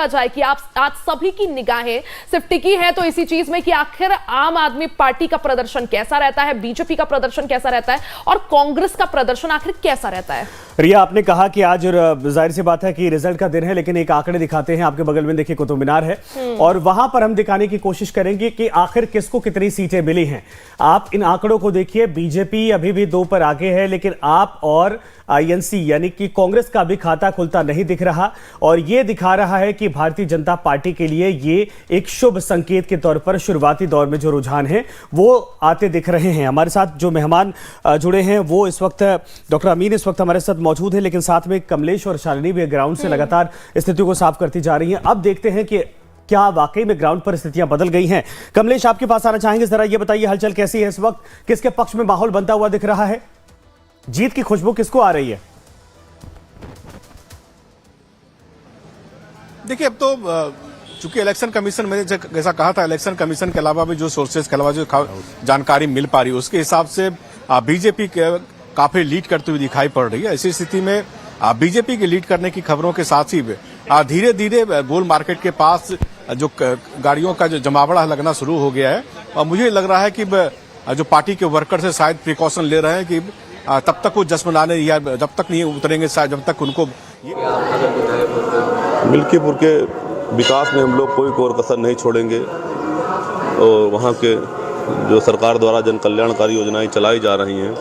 जाए कि आप आज सभी की निगाहें सिर्फ टिकी है तो इसी चीज में कि आखिर आम आदमी पार्टी का प्रदर्शन कैसा रहता है, बीजेपी का प्रदर्शन कैसा रहता है और कांग्रेस का प्रदर्शन आखिर कैसा रहता है। रिया, आपने कहा कि आज जाहिर सी बात है कि रिजल्ट का दिन है, लेकिन एक आंकड़े दिखाते हैं। आपके बगल में देखिए कुतुब मीनार है और वहां पर हम दिखाने की कोशिश करेंगे कि आखिर किसको कितनी सीटें मिली हैं। आप इन आंकड़ों को देखिए, बीजेपी अभी भी 2 पर आगे है, लेकिन आप और आईएनसी यानी कि कांग्रेस का भी खाता खुलता नहीं दिख रहा और यह दिखा रहा है कि भारतीय जनता पार्टी के लिए ये एक शुभ संकेत के तौर पर शुरुआती दौर में जो रुझान है वो आते दिख रहे हैं। हमारे साथ जो मेहमान जुड़े हैं वो इस वक्त डॉक्टर अमीन इस वक्त हमारे साथ मौजूद है, लेकिन साथ में कमलेश और शालिनी भी ग्राउंड से लगातार स्थिति को साफ करती जा रही हैं। अब देखते हैं कि क्या वाकई में ग्राउंड पर स्थितियां बदल गई हैं। कमलेश, आपके पास आना चाहेंगे, जरा ये बताइए हलचल कैसी है इस वक्त, किसके पक्ष में माहौल बनता हुआ दिख रहा है, जीत की खुशबू किसको आ रही है? देखिए, अब तो चूंकि इलेक्शन कमीशन में जैसा कहा था, इलेक्शन कमीशन के अलावा भी जो सोर्सेज के अलावा जो जानकारी मिल पा रही है उसके हिसाब से बीजेपी काफी लीड करती हुई दिखाई पड़ रही है। ऐसी स्थिति में बीजेपी की लीड करने की खबरों के साथ ही धीरे धीरे गोल मार्केट के पास जो गाड़ियों का जो जमावड़ा लगना शुरू हो गया है और मुझे लग रहा है कि जो पार्टी के वर्कर से शायद प्रिकॉशन ले रहे हैं कि तब तक वो जश्न मनाने या जब तक नहीं उतरेंगे शायद जब तक उनको। मिल्कीपुर के विकास में हम लोग कोई कोर कसर नहीं छोड़ेंगे और वहाँ के जो सरकार द्वारा जन कल्याणकारी योजनाएं चलाई जा रही हैं,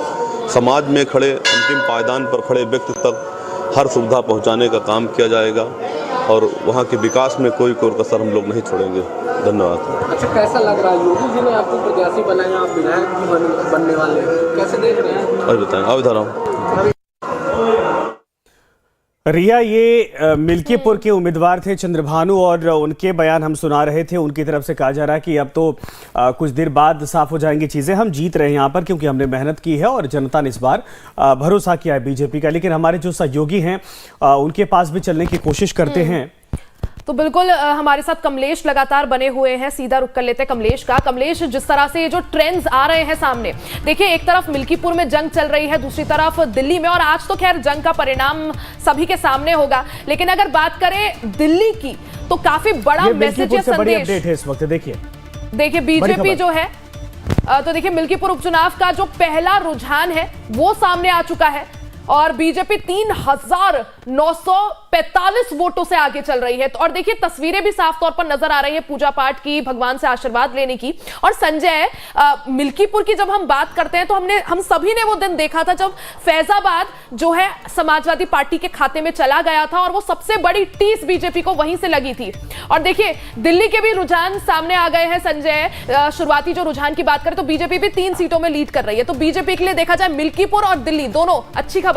समाज में खड़े अंतिम पायदान पर खड़े व्यक्ति तक हर सुविधा पहुँचाने का काम किया जाएगा और वहाँ के विकास में कोई कोर कसर हम लोग नहीं छोड़ेंगे। धन्यवाद। अच्छा, कैसा लग रहा है? योगी जी ने आपको प्रत्याशी बनाया, आप विधायक भी बनने वाले हैं, कैसे देख रहे हैं? अभी बताएं, आप बता रहा हूँ। रिया, ये मिल्कीपुर के उम्मीदवार थे चंद्रभानु और उनके बयान हम सुना रहे थे। उनकी तरफ से कहा जा रहा है कि अब तो कुछ देर बाद साफ हो जाएंगी चीज़ें, हम जीत रहे हैं यहाँ पर क्योंकि हमने मेहनत की है और जनता ने इस बार भरोसा किया है बीजेपी का। लेकिन हमारे जो सहयोगी हैं उनके पास भी चलने की कोशिश करते हैं। तो बिल्कुल हमारे साथ कमलेश लगातार बने हुए हैं, सीधा रुख कर लेते हैं कमलेश का। कमलेश, जिस तरह से ये जो ट्रेंड्स आ रहे हैं सामने, देखिए एक तरफ मिल्कीपुर में जंग चल रही है, दूसरी तरफ दिल्ली में, और आज तो खैर जंग का परिणाम सभी के सामने होगा, लेकिन अगर बात करें दिल्ली की तो काफी बड़ा मैसेज या संदेश अपडेट है इस वक्त। देखिए बीजेपी जो है तो देखिए मिल्कीपुर उपचुनाव का जो पहला रुझान है वो सामने आ चुका है और बीजेपी 3,945 वोटों से आगे चल रही है। और देखिए तस्वीरें भी साफ तौर पर नजर आ रही है पूजा पाठ की, भगवान से आशीर्वाद लेने की। और संजय, मिल्कीपुर की जब हम बात करते हैं तो हम सभी ने वो दिन देखा था जब फैजाबाद जो है समाजवादी पार्टी के खाते में चला गया था और वो सबसे बड़ी टीस बीजेपी को वहीं से लगी थी। और देखिए दिल्ली के भी रुझान सामने आ गए हैं संजय। शुरुआती जो रुझान की बात करें तो बीजेपी भी 3 सीटों में लीड कर रही है। तो बीजेपी के लिए देखा जाए मिल्कीपुर और दिल्ली दोनों अच्छी खबर